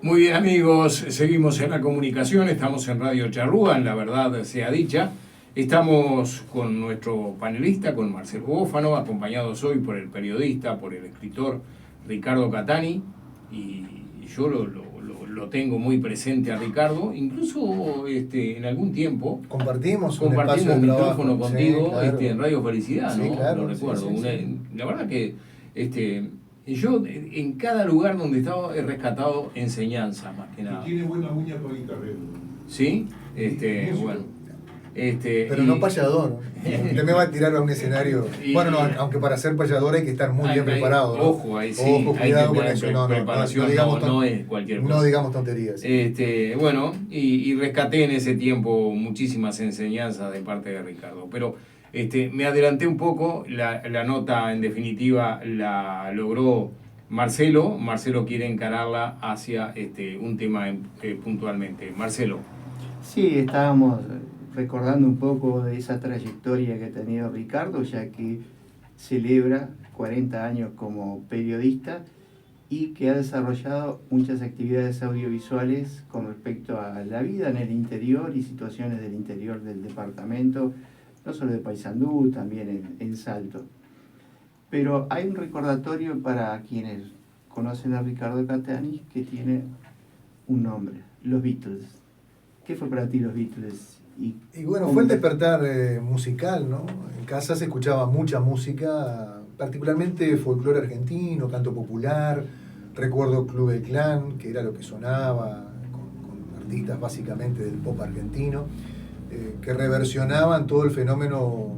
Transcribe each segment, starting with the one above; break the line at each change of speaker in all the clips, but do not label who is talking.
Muy bien, amigos, seguimos en la comunicación, estamos en Radio Charrúa, en La Verdad Sea Dicha. Estamos con nuestro panelista, con Marcelo Bófano, acompañados hoy por el periodista, por el escritor Ricardo Catani, y yo lo tengo muy presente a Ricardo, incluso en algún tiempo
compartimos un espacio de
micrófono
trabajo.
contigo,
Sí, claro.
en Radio Felicidad,
Sí,
¿no?
claro,
Lo recuerdo.
sí, sí.
La verdad que yo en cada lugar donde he estado he rescatado enseñanza, más que nada.
Y tiene buena uña para guitarrero.
¿Sí? Bueno.
Pero no payador. Usted me va a tirar a un escenario. Bueno, no, aunque para ser payador hay que estar muy bien preparado, ¿no?
Ojo, ahí sí.
Ojo, cuidado con eso.
Preparación no es cualquier cosa.
No digamos tonterías.
Bueno, y rescaté en ese tiempo muchísimas enseñanzas de parte de Ricardo. Pero me adelanté un poco. La nota, en definitiva, la logró Marcelo. Marcelo quiere encararla hacia un tema puntualmente. Marcelo.
Sí, estábamos recordando un poco de esa trayectoria que ha tenido Ricardo, ya que celebra 40 años como periodista y que ha desarrollado muchas actividades audiovisuales con respecto a la vida en el interior y situaciones del interior del departamento, no solo de Paysandú, también en Salto. Pero hay un recordatorio para quienes conocen a Ricardo Catani que tiene un nombre, los Beatles. ¿Qué fue para ti los Beatles?
Y bueno, fue el despertar musical, ¿no? En casa se escuchaba mucha música, particularmente folclore argentino, canto popular. Recuerdo Club del Clan, que era lo que sonaba, con artistas básicamente del pop argentino, que reversionaban todo el fenómeno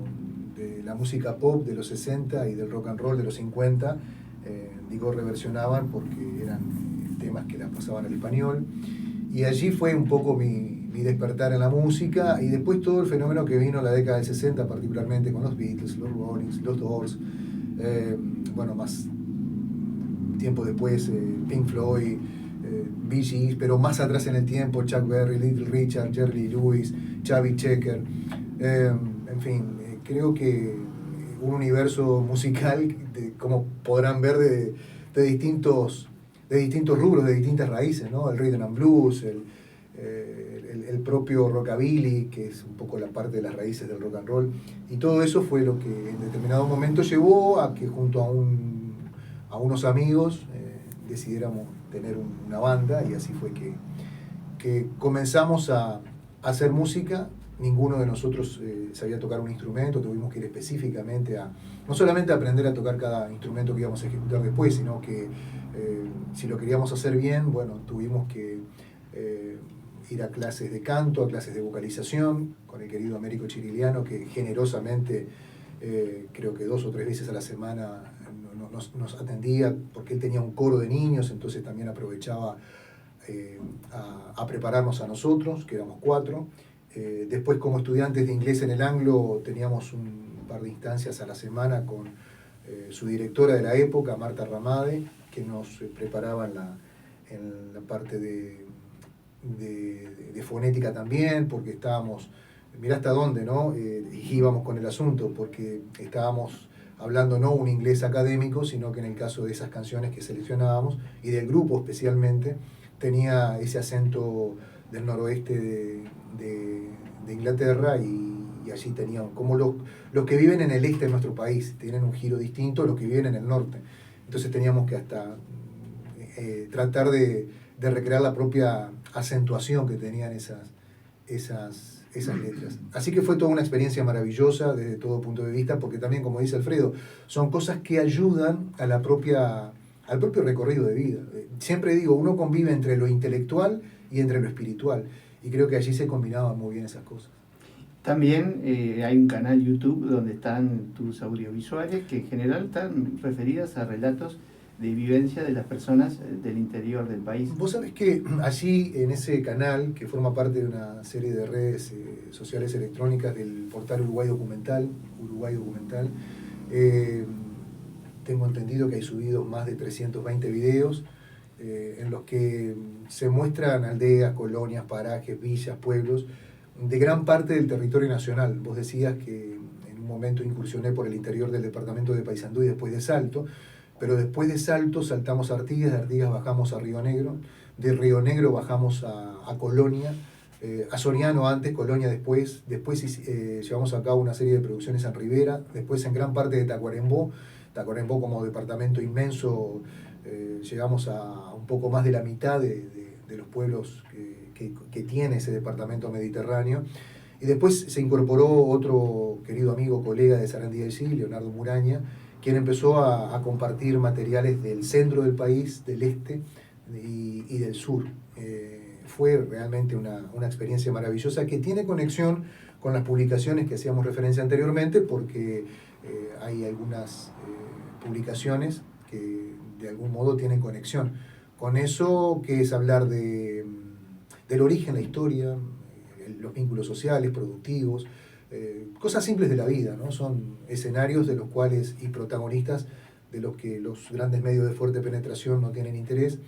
de la música pop de los 60 y del rock and roll de los 50. Digo reversionaban porque eran temas que las pasaban al español. Y allí fue un poco mi despertar en la música, y después todo el fenómeno que vino en la década del 60, particularmente con los Beatles, los Rollings, los Doors, bueno, más tiempo después Pink Floyd, Bee Gees, pero más atrás en el tiempo Chuck Berry, Little Richard, Jerry Lee Lewis, Chubby Checker, en fin, creo que un universo musical, como podrán ver, de distintos rubros, de distintas raíces, ¿no? El rhythm and blues, el propio rockabilly, que es un poco la parte de las raíces del rock and roll, y todo eso fue lo que en determinado momento llevó a que junto a unos amigos decidiéramos tener una banda, y así fue que comenzamos a hacer música. Ninguno de nosotros sabía tocar un instrumento, tuvimos que ir específicamente no solamente a aprender a tocar cada instrumento que íbamos a ejecutar después, sino que si lo queríamos hacer bien, bueno, tuvimos que ir a clases de canto, a clases de vocalización, con el querido Américo Chiriliano, que generosamente, creo que 2 o 3 veces a la semana nos atendía, porque él tenía un coro de niños, entonces también aprovechaba a prepararnos a nosotros, que éramos 4. Después, como estudiantes de inglés en el Anglo, teníamos un par de instancias a la semana con su directora de la época, Marta Ramade, que nos preparaba en la parte de fonética también, porque estábamos, mirá hasta dónde, ¿no? Íbamos con el asunto, porque estábamos hablando no un inglés académico, sino que en el caso de esas canciones que seleccionábamos, y del grupo especialmente, tenía ese acento del noroeste de Inglaterra, y allí tenían, como los que viven en el este de nuestro país, tienen un giro distinto a los que viven en el norte. Entonces teníamos que hasta tratar de recrear la propia acentuación que tenían esas letras. Así que fue toda una experiencia maravillosa desde todo punto de vista, porque también, como dice Alfredo, son cosas que ayudan al propio recorrido de vida. Siempre digo, uno convive entre lo intelectual y entre lo espiritual, y creo que allí se combinaban muy bien esas cosas.
También hay un canal YouTube donde están tus audiovisuales, que en general están referidas a relatos de vivencia de las personas del interior del país.
Vos sabés que allí, en ese canal, que forma parte de una serie de redes sociales electrónicas del portal Uruguay Documental, tengo entendido que hay subidos más de 320 videos en los que se muestran aldeas, colonias, parajes, villas, pueblos, de gran parte del territorio nacional. Vos decías que en un momento incursioné por el interior del departamento de Paysandú y después de Salto, pero después de Salto saltamos a Artigas, de Artigas bajamos a Río Negro, de Río Negro bajamos a Colonia, a Soriano antes, Colonia después llevamos a cabo una serie de producciones en Rivera, después en gran parte de Tacuarembó como departamento inmenso, llegamos a un poco más de la mitad de los pueblos que tiene ese departamento mediterráneo. Y después se incorporó otro querido amigo, colega de Sarandí del Sí, Leonardo Muraña, quien empezó a compartir materiales del centro del país, del este y del sur. Fue realmente una experiencia maravillosa que tiene conexión con las publicaciones que hacíamos referencia anteriormente, porque hay algunas publicaciones que de algún modo tienen conexión con eso, que es hablar del origen, la historia, los vínculos sociales, productivos, cosas simples de la vida, ¿no? Son escenarios de los cuales y protagonistas de los que los grandes medios de fuerte penetración no tienen interés,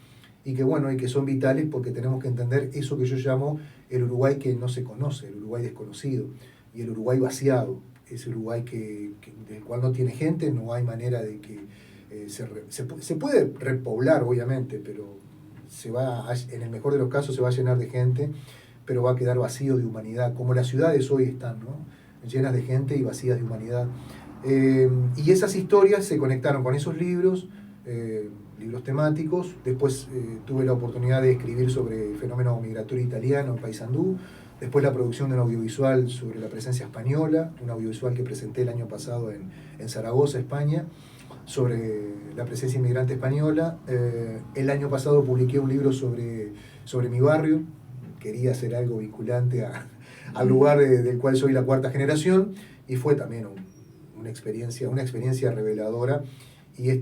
y que bueno, y que son vitales porque tenemos que entender eso que yo llamo el Uruguay que no se conoce, el Uruguay desconocido, y el Uruguay vaciado, ese Uruguay del cual no tiene gente, no hay manera de que se puede repoblar, obviamente, pero en el mejor de los casos se va a llenar de gente, pero va a quedar vacío de humanidad, como las ciudades hoy están, ¿no? Llenas de gente y vacías de humanidad. Y esas historias se conectaron con esos libros, libros temáticos. Después tuve la oportunidad de escribir sobre el fenómeno migratorio italiano en Paysandú, después la producción de un audiovisual sobre la presencia española, un audiovisual que presenté el año pasado en Zaragoza, España, sobre la presencia inmigrante española. El año pasado publiqué un libro sobre mi barrio, quería hacer algo vinculante al lugar del cual soy la cuarta generación, y fue también una experiencia reveladora. Y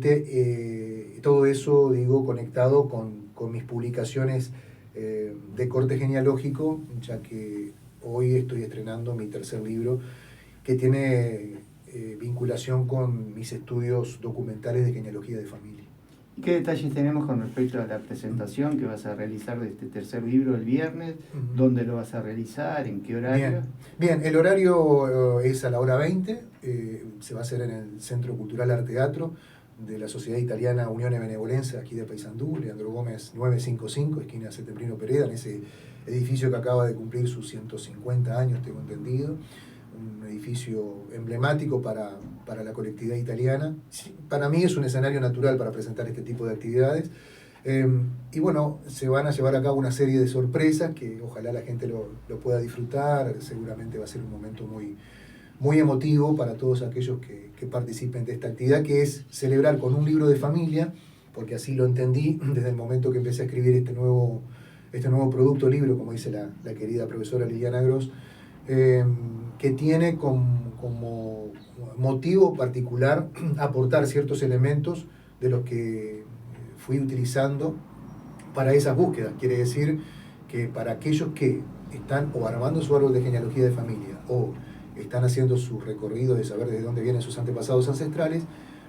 todo eso, digo, conectado con mis publicaciones de corte genealógico, ya que hoy estoy estrenando mi tercer libro, que tiene vinculación con mis estudios documentales de genealogía de familia.
¿Qué detalles tenemos con respecto a la presentación que vas a realizar de este tercer libro el viernes? ¿Dónde lo vas a realizar? ¿En qué horario?
Bien, el horario es a la hora 20, se va a hacer en el Centro Cultural Arte Teatro de la Sociedad Italiana Unione Benevolenza, aquí de Paysandú, Leandro Gómez 955, esquina Settembrino Pereda, en ese edificio que acaba de cumplir sus 150 años, tengo entendido. Un edificio emblemático para la colectividad italiana. Para mí es un escenario natural para presentar este tipo de actividades. Y bueno, se van a llevar a cabo una serie de sorpresas que ojalá la gente lo pueda disfrutar. Seguramente va a ser un momento muy, muy emotivo para todos aquellos que participen de esta actividad, que es celebrar con un libro de familia, porque así lo entendí desde el momento que empecé a escribir este nuevo producto libro, como dice la querida profesora Liliana Gross, que tiene como motivo particular aportar ciertos elementos de los que fui utilizando para esas búsquedas. Quiere decir que para aquellos que están o armando su árbol de genealogía de familia o están haciendo su recorrido de saber de dónde vienen sus antepasados ancestrales,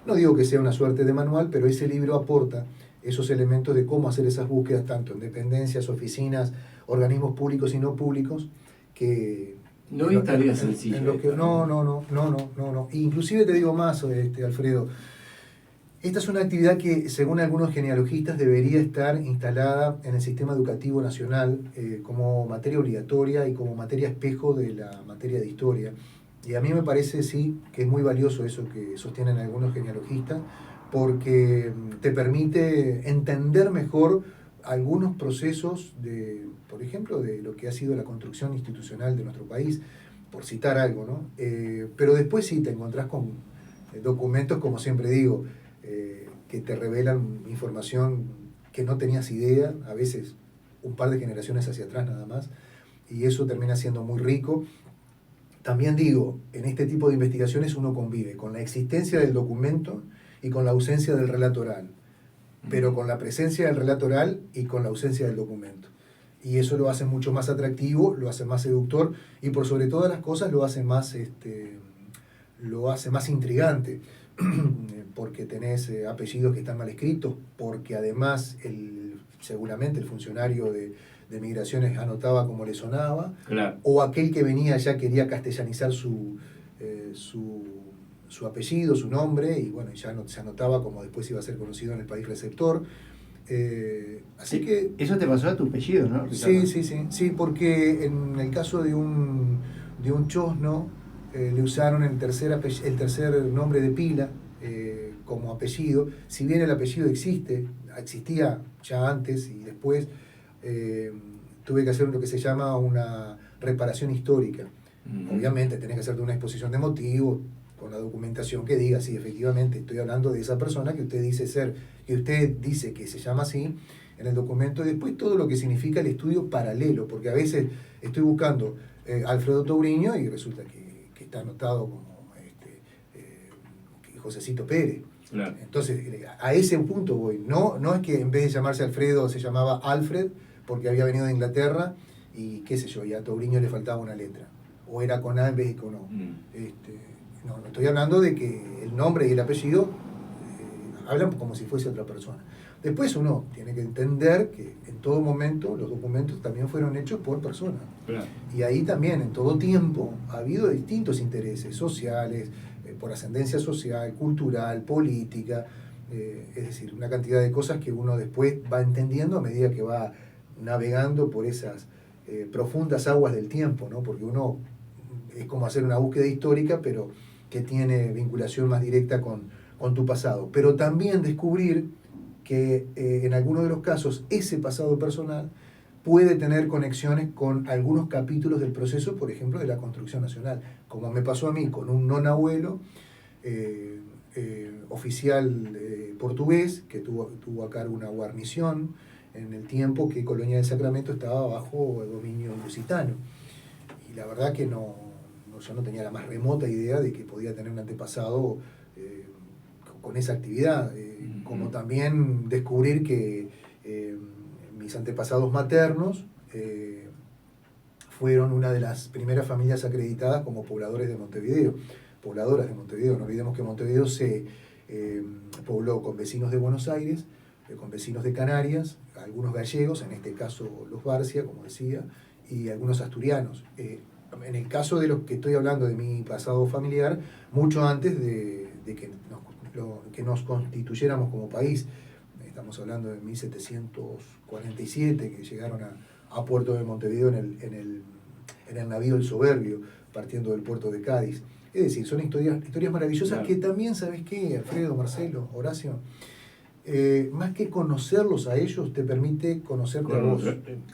no digo que sea una suerte de manual, pero ese libro aporta esos elementos de cómo hacer esas búsquedas tanto en dependencias, oficinas, organismos públicos y no públicos, que
no es tarea sencilla.
No. Inclusive te digo más, Alfredo. Esta es una actividad que, según algunos genealogistas, debería estar instalada en el sistema educativo nacional como materia obligatoria y como materia espejo de la materia de historia. Y a mí me parece, sí, que es muy valioso eso que sostienen algunos genealogistas, porque te permite entender mejor algunos procesos por ejemplo, de lo que ha sido la construcción institucional de nuestro país, por citar algo, ¿no? Pero después sí te encontrás con documentos, como siempre digo, que te revelan información que no tenías idea, a veces un par de generaciones hacia atrás nada más, y eso termina siendo muy rico. También digo, en este tipo de investigaciones uno convive con la existencia del documento y con la ausencia del relato oral, pero con la presencia del relato oral y con la ausencia del documento. Y eso lo hace mucho más atractivo, lo hace más seductor y por sobre todas las cosas lo hace más intrigante, porque tenés apellidos que están mal escritos, porque además seguramente el funcionario de migraciones anotaba como le sonaba,
claro,
o aquel que venía ya quería castellanizar su apellido, su nombre, y bueno, ya se anotaba como después iba a ser conocido en el país receptor. Así que...
Eso te pasó a tu apellido, ¿no, Ricardo?
Sí, porque en el caso de un chosno, le usaron el tercer nombre de pila como apellido. Si bien el apellido existía ya antes y después, tuve que hacer lo que se llama una reparación histórica. Obviamente tenés que hacerte una exposición de motivos con la documentación que diga, sí, efectivamente estoy hablando de esa persona que usted dice ser, que usted dice que se llama así en el documento, y después todo lo que significa el estudio paralelo, porque a veces estoy buscando Alfredo Touriño y resulta que está anotado como Josecito Pérez.
Claro.
Entonces, a ese punto voy. No es que en vez de llamarse Alfredo se llamaba Alfred porque había venido de Inglaterra y qué sé yo, y a Touriño le faltaba una letra. O era con A en vez de con O. No estoy hablando de que el nombre y el apellido hablan como si fuese otra persona. Después uno tiene que entender que en todo momento los documentos también fueron hechos por personas.
Claro.
Y ahí también en todo tiempo ha habido distintos intereses sociales, por ascendencia social, cultural, política, es decir, una cantidad de cosas que uno después va entendiendo a medida que va navegando por esas profundas aguas del tiempo, ¿no? Porque uno es como hacer una búsqueda histórica, pero que tiene vinculación más directa con tu pasado. Pero también descubrir que en algunos de los casos ese pasado personal puede tener conexiones con algunos capítulos del proceso, por ejemplo, de la construcción nacional, como me pasó a mí con un nonabuelo oficial portugués que tuvo a cargo una guarnición en el tiempo que Colonia del Sacramento estaba bajo el dominio lusitano. Y la verdad que yo no tenía la más remota idea de que podía tener un antepasado con esa actividad, como también descubrir que mis antepasados maternos fueron una de las primeras familias acreditadas como pobladores de Montevideo, pobladoras de Montevideo. No olvidemos que Montevideo se pobló con vecinos de Buenos Aires, con vecinos de Canarias, algunos gallegos, en este caso los Barcia, como decía, y algunos asturianos. En el caso de los que estoy hablando de mi pasado familiar, mucho antes de que nos constituyéramos como país, estamos hablando de 1747, que llegaron a Puerto de Montevideo en el navío El Soberbio, partiendo del puerto de Cádiz. Es decir, son historias maravillosas, claro, que también, ¿sabes qué, Alfredo, Marcelo, Horacio? Más que conocerlos a ellos, te permite conocerte a vos.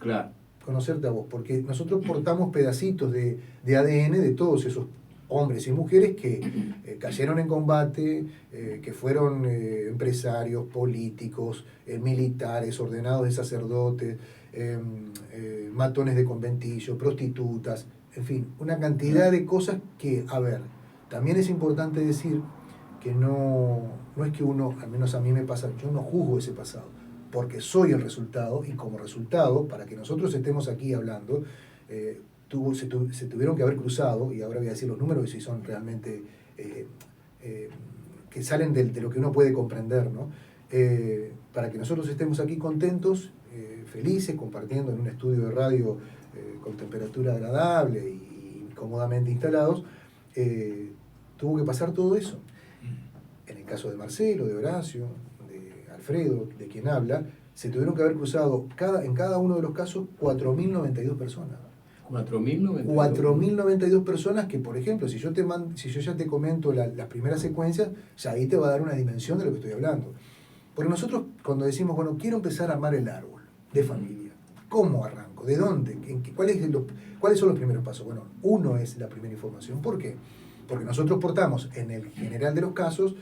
Claro.
Conocerte a vos, porque nosotros portamos pedacitos de ADN de todos esos hombres y mujeres que cayeron en combate, que fueron empresarios, políticos, militares, ordenados de sacerdotes, matones de conventillo, prostitutas, en fin, una cantidad de cosas que, a ver, también es importante decir que no es que uno, al menos a mí me pasa, yo no juzgo ese pasado, porque soy el resultado, y como resultado, para que nosotros estemos aquí hablando, se tuvieron que haber cruzado, y ahora voy a decir los números si son realmente que salen de lo que uno puede comprender, ¿no? Para que nosotros estemos aquí contentos, felices, compartiendo en un estudio de radio con temperatura agradable y cómodamente instalados, tuvo que pasar todo eso. En el caso de Marcelo, de Horacio, de Alfredo, de quien habla, se tuvieron que haber cruzado en cada uno de los casos 4.092 personas. 4.092 personas que, por ejemplo, si yo ya te comento las primeras secuencias, ya ahí te va a dar una dimensión de lo que estoy hablando. Porque nosotros cuando decimos, bueno, quiero empezar a armar el árbol de familia, ¿cómo arranco? ¿De dónde? ¿Cuáles son los primeros pasos? Bueno, uno es la primera información. ¿Por qué? Porque nosotros portamos, en el general de los casos,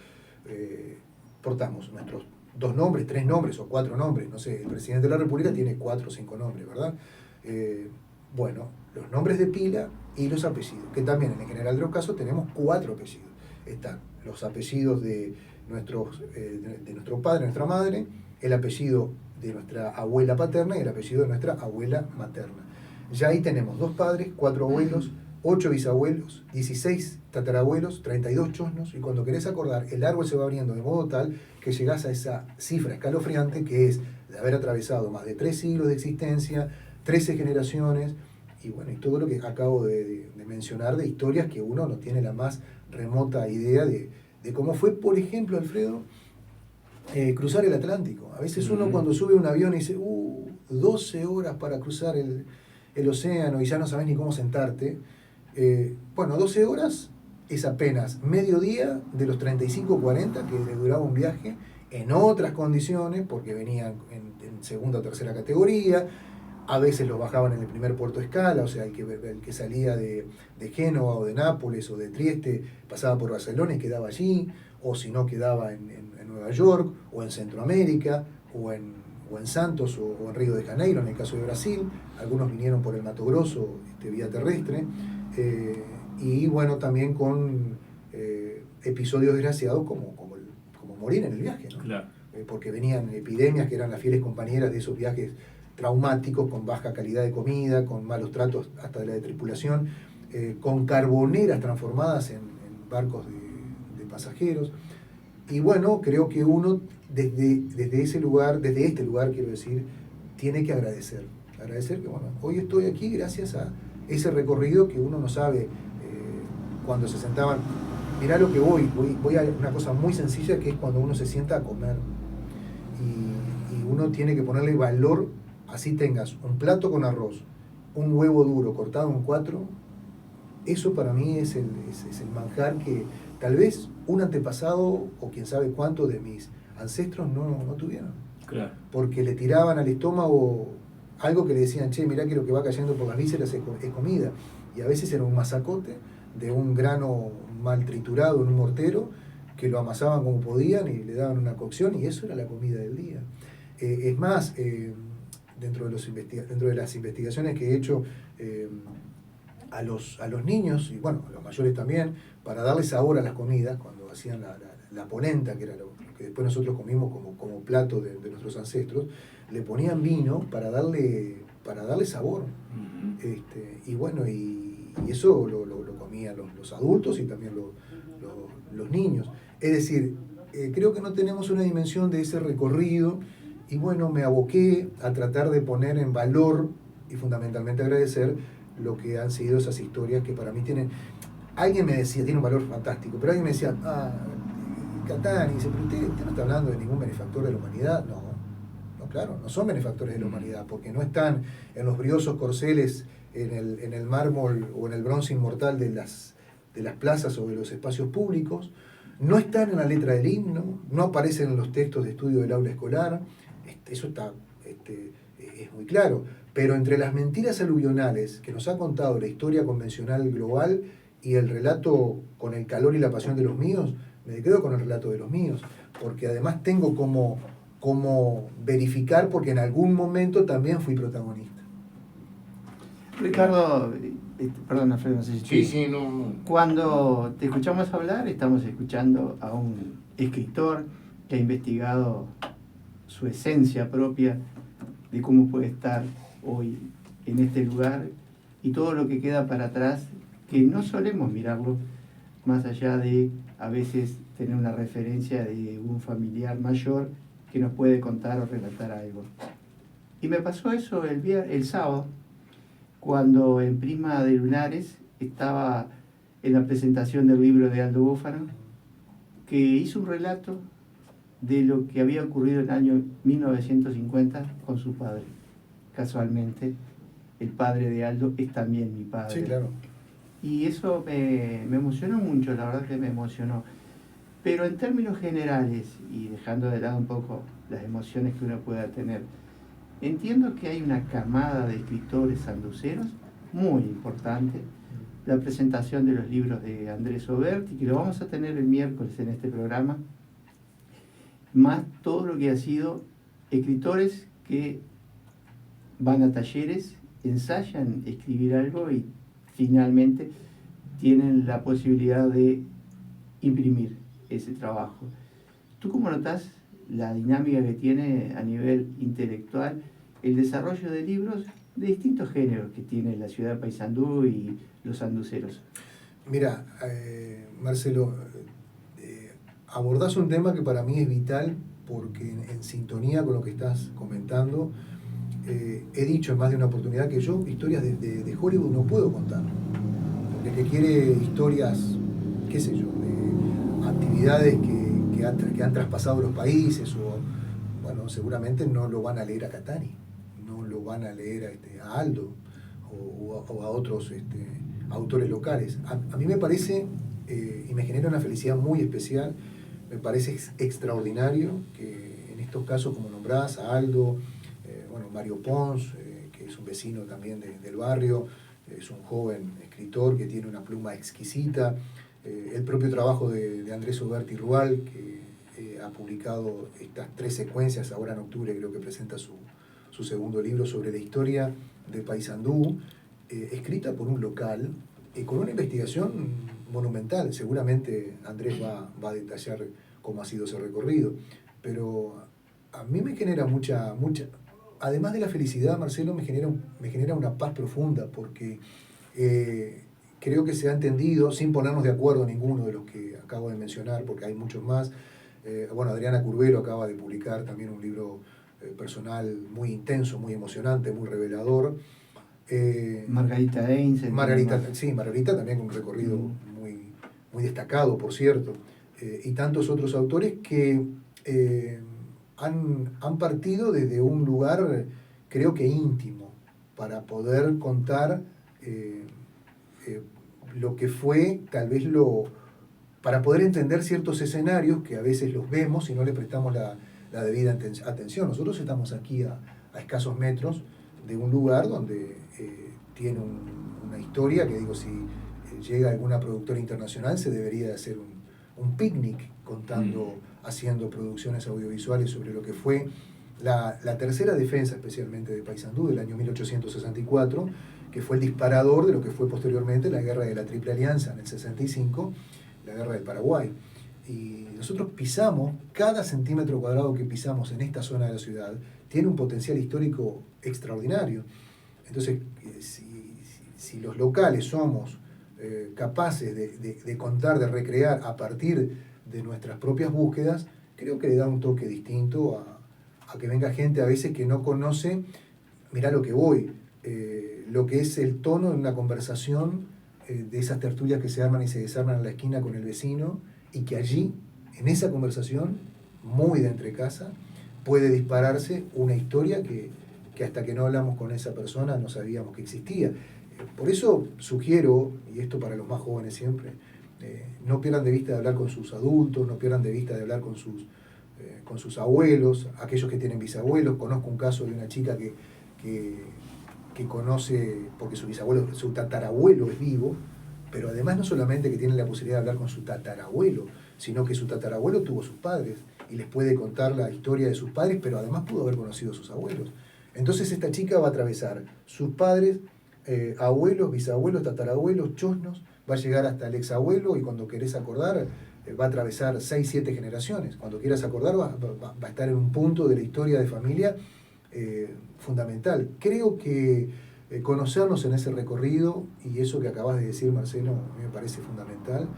portamos nuestros 2 nombres, 3 nombres o 4 nombres. No sé, el presidente de la República tiene 4 o 5 nombres, ¿verdad? Bueno, los nombres de pila y los apellidos, que también en el general de los casos tenemos 4 apellidos. Están los apellidos de nuestro padre, nuestra madre, el apellido de nuestra abuela paterna y el apellido de nuestra abuela materna. Ya ahí tenemos 2 padres, 4 abuelos, 8 bisabuelos, 16 tatarabuelos, 32 chosnos, y cuando querés acordar, el árbol se va abriendo de modo tal que llegás a esa cifra escalofriante que es de haber atravesado más de 3 siglos de existencia, 13 generaciones, y bueno, y todo lo que acabo de mencionar de historias que uno no tiene la más remota idea de cómo fue, por ejemplo, Alfredo, cruzar el Atlántico. A veces uno cuando sube un avión y dice, 12 horas para cruzar el océano y ya no sabes ni cómo sentarte. Bueno, 12 horas es apenas medio día de los 35 o 40 que le duraba un viaje en otras condiciones, porque venían en segunda o tercera categoría, a veces los bajaban en el primer puerto de escala, o sea, el que salía de Génova o de Nápoles o de Trieste pasaba por Barcelona y quedaba allí, o si no quedaba en Nueva York, o en Centroamérica, o en Santos o en Río de Janeiro, en el caso de Brasil. Algunos vinieron por el Mato Grosso, vía terrestre, y bueno, también con episodios desgraciados como morir en el viaje, ¿no?
Claro.
Porque venían epidemias que eran las fieles compañeras de esos viajes traumáticos, con baja calidad de comida, con malos tratos hasta de la de tripulación, con carboneras transformadas en barcos de pasajeros. Y bueno, creo que uno desde este lugar quiero decir, tiene que agradecer que bueno, hoy estoy aquí gracias a ese recorrido que uno no sabe cuando se sentaban. Mirá lo que voy a una cosa muy sencilla, que es cuando uno se sienta a comer y uno tiene que ponerle valor. Así tengas un plato con arroz, un huevo duro cortado en 4, eso para mí es el manjar que tal vez un antepasado o quién sabe cuánto de mis ancestros no tuvieron. Claro. Porque le tiraban al estómago algo que le decían, che, mirá que lo que va cayendo por las vísceras es comida. Y a veces era un masacote de un grano mal triturado en un mortero, que lo amasaban como podían y le daban una cocción, y eso era la comida del día. Es más, dentro de las investigaciones que he hecho a los niños, y bueno, a los mayores también, para darle sabor a las comidas, cuando hacían la polenta, que era lo que después nosotros comimos como plato de nuestros ancestros, le ponían vino para darle sabor. Uh-huh. Y bueno, y eso lo comían los adultos y también los niños. Es decir, creo que no tenemos una dimensión de ese recorrido. Y bueno, me aboqué a tratar de poner en valor y fundamentalmente agradecer lo que han sido esas historias que para mí tienen... Alguien me decía, tiene un valor fantástico, pero alguien me decía, Catán, y dice, pero usted no está hablando de ningún benefactor de la humanidad. No, claro, no son benefactores de la humanidad, porque no están en los briosos corceles, en el mármol o en el bronce inmortal de las plazas o de los espacios públicos, no están en la letra del himno, no aparecen en los textos de estudio del aula escolar. Eso está, es muy claro, pero entre las mentiras aluvionales que nos ha contado la historia convencional global y el relato con el calor y la pasión de los míos, me quedo con el relato de los míos, porque además tengo como verificar, porque en algún momento también fui protagonista.
Ricardo, perdón, Alfredo, no sé si
sí, no.
Cuando te escuchamos hablar, estamos escuchando a un escritor que ha investigado su esencia propia de cómo puede estar hoy en este lugar y todo lo que queda para atrás, que no solemos mirarlo, más allá de a veces tener una referencia de un familiar mayor que nos puede contar o relatar algo. Y me pasó eso el sábado, cuando en Prisma de Lunares estaba en la presentación del libro de Aldo Bófano, que hizo un relato de lo que había ocurrido en el año 1950 con su padre. Casualmente, el padre de Aldo es también mi padre.
Sí, claro.
Y eso me emocionó mucho, la verdad que me emocionó. Pero en términos generales, y dejando de lado un poco las emociones que uno pueda tener, entiendo que hay una camada de escritores sanduceros muy importante. La presentación de los libros de Andrés Oberti, que lo vamos a tener el miércoles en este programa, más todo lo que ha sido escritores que van a talleres, ensayan escribir algo y finalmente tienen la posibilidad de imprimir ese trabajo. ¿Tú cómo notas la dinámica que tiene a nivel intelectual el desarrollo de libros de distintos géneros que tiene la ciudad de Paysandú y los sanduceros?
Mira, Marcelo, abordás un tema que para mí es vital, porque en sintonía con lo que estás comentando, he dicho en más de una oportunidad que yo historias de Hollywood no puedo contar. Porque el que quiere historias, qué sé yo, de actividades que que han traspasado los países, o bueno, seguramente no lo van a leer a Catani, no lo van a leer a Aldo o a otros autores locales. A mí me parece, y me genera una felicidad muy especial, me parece extraordinario que en estos casos, como nombrás, a Aldo, Mario Pons, que es un vecino también del barrio, es un joven escritor que tiene una pluma exquisita, el propio trabajo de Andrés Oberti Rual, que ha publicado estas 3 secuencias, ahora en octubre creo que presenta su segundo libro sobre la historia de Paysandú, escrita por un local, con una investigación monumental. Seguramente Andrés va a detallar cómo ha sido ese recorrido, pero a mí me genera mucha, además de la felicidad, Marcelo, me genera una paz profunda, porque creo que se ha entendido, sin ponernos de acuerdo ninguno de los que acabo de mencionar, porque hay muchos más. Adriana Curvelo acaba de publicar también un libro personal muy intenso, muy emocionante, muy revelador.
Margarita Deins.
Margarita también con un recorrido muy destacado, por cierto. Y tantos otros autores que han partido desde un lugar, creo que íntimo, para poder contar lo que fue, tal vez para poder entender ciertos escenarios que a veces los vemos y no le prestamos la debida atención. Nosotros estamos aquí a escasos metros de un lugar donde tiene una historia que, digo, si llega alguna productora internacional se debería de hacer un picnic contando, haciendo producciones audiovisuales sobre lo que fue la tercera defensa, especialmente de Paysandú, del año 1864, que fue el disparador de lo que fue posteriormente la guerra de la Triple Alianza en el 65, la guerra del Paraguay. Y nosotros pisamos, cada centímetro cuadrado que pisamos en esta zona de la ciudad tiene un potencial histórico extraordinario. Entonces, si los locales somos capaces de contar, de recrear a partir de nuestras propias búsquedas, creo que le da un toque distinto a que venga gente a veces que no conoce, mirá lo que voy, lo que es el tono de una conversación, de esas tertulias que se arman y se desarman en la esquina con el vecino, y que allí, en esa conversación, muy de entre casa, puede dispararse una historia que hasta que no hablamos con esa persona no sabíamos que existía. Por eso sugiero, y esto para los más jóvenes siempre, no pierdan de vista de hablar con sus adultos, no pierdan de vista de hablar con sus abuelos, aquellos que tienen bisabuelos. Conozco un caso de una chica que conoce, porque su tatarabuelo es vivo, pero además no solamente que tiene la posibilidad de hablar con su tatarabuelo, sino que su tatarabuelo tuvo sus padres y les puede contar la historia de sus padres, pero además pudo haber conocido a sus abuelos. Entonces esta chica va a atravesar sus padres, abuelos, bisabuelos, tatarabuelos, chosnos, va a llegar hasta el exabuelo, y cuando querés acordar va a atravesar 6, 7 generaciones. Cuando quieras acordar va a estar en un punto de la historia de familia fundamental. Creo que conocernos en ese recorrido, y eso que acabas de decir, Marcelo, a mí me parece fundamental,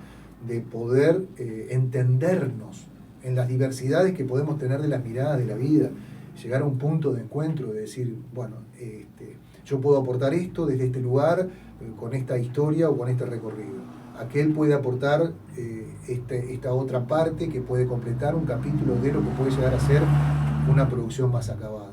de poder entendernos en las diversidades que podemos tener de las miradas de la vida, llegar a un punto de encuentro, de decir, bueno, yo puedo aportar esto desde este lugar, con esta historia o con este recorrido. Aquel puede aportar esta otra parte que puede completar un capítulo de lo que puede llegar a ser una producción más acabada.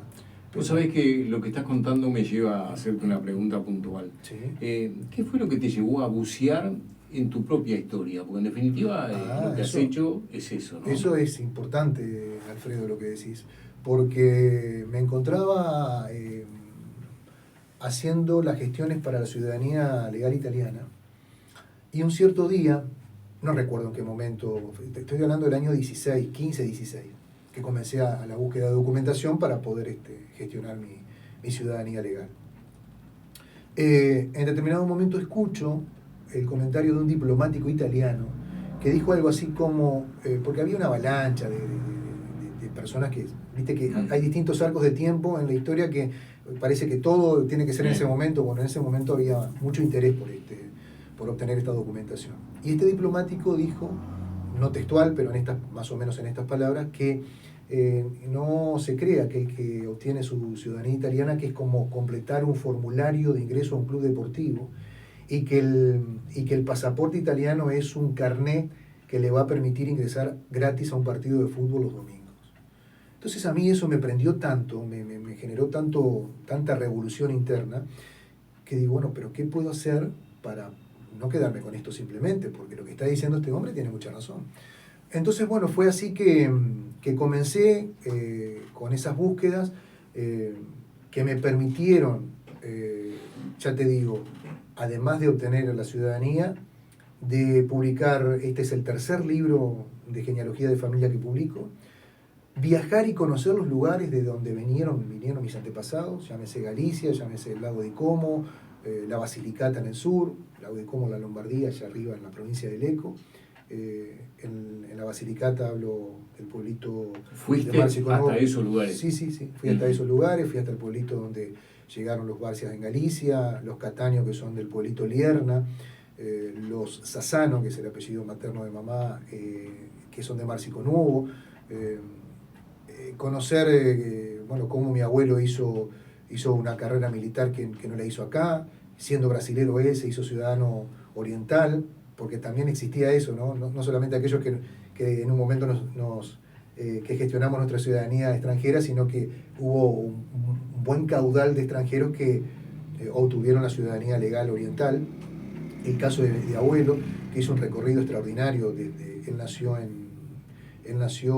Vos sabés que lo que estás contando me lleva a hacerte una pregunta puntual.
¿Sí?
¿Qué fue lo que te llevó a bucear en tu propia historia? Porque en definitiva lo que has hecho es eso, ¿no?
Eso es importante, Alfredo, lo que decís, porque me encontraba haciendo las gestiones para la ciudadanía legal italiana, y un cierto día, no recuerdo en qué momento, estoy hablando del año 16, 15, 16, que comencé a la búsqueda de documentación para poder gestionar mi ciudadanía legal. En determinado momento escucho el comentario de un diplomático italiano que dijo algo así como, porque había una avalancha de personas que, viste que hay distintos arcos de tiempo en la historia que parece que todo tiene que ser en ese momento. Bueno, en ese momento había mucho interés por obtener esta documentación. Y este diplomático dijo, no textual, pero más o menos en estas palabras, que no se crea que el que obtiene su ciudadanía italiana, que es como completar un formulario de ingreso a un club deportivo, y que el pasaporte italiano es un carnet que le va a permitir ingresar gratis a un partido de fútbol los domingos. Entonces a mí eso me prendió tanto, me generó tanta revolución interna, que digo, bueno, pero ¿qué puedo hacer para no quedarme con esto simplemente? Porque lo que está diciendo este hombre tiene mucha razón. Entonces, bueno, fue así que comencé con esas búsquedas que me permitieron, ya te digo, además de obtener la ciudadanía, de publicar, este es el tercer libro de genealogía de familia que publico, viajar y conocer los lugares de donde vinieron mis antepasados, llámese Galicia, llámese el lago de Como, la Basilicata en el sur, el lago de Como en la Lombardía, allá arriba en la provincia de Lecco. En la Basilicata hablo del pueblito
¿Fuiste
de Márcico
hasta esos lugares?
Sí, fui hasta esos lugares, fui hasta el pueblito donde llegaron los Barcias en Galicia, los Cataños que son del pueblito Lierna, los Sassano, que es el apellido materno de mamá, que son de Márcico Nuevo, conocer bueno, cómo mi abuelo hizo una carrera militar que no la hizo acá, siendo brasilero él, se hizo ciudadano oriental, porque también existía eso, no solamente aquellos que en un momento que gestionamos nuestra ciudadanía extranjera, sino que hubo un buen caudal de extranjeros que obtuvieron la ciudadanía legal oriental. El caso de abuelo, que hizo un recorrido extraordinario, él nació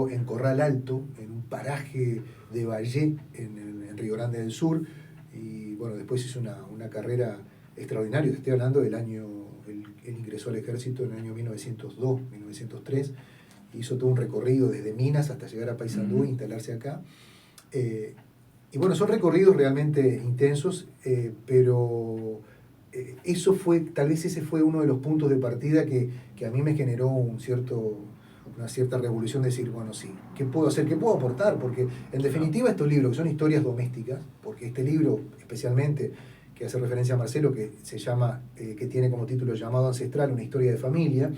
en Corral Alto, en un paraje de Valle, en Río Grande del Sur, y bueno, después hizo una carrera extraordinaria. Te estoy hablando del año, él ingresó al ejército en el año 1902, 1903, hizo todo un recorrido desde Minas hasta llegar a Paysandú e instalarse acá. Y bueno, son recorridos realmente intensos, pero tal vez ese fue uno de los puntos de partida que a mí me generó una cierta revolución de decir, bueno, sí, ¿qué puedo hacer? ¿Qué puedo aportar? Porque en definitiva estos libros que son historias domésticas, porque este libro especialmente, que hace referencia a Marcelo, que se llama, que tiene como título Llamado Ancestral, una historia de familia,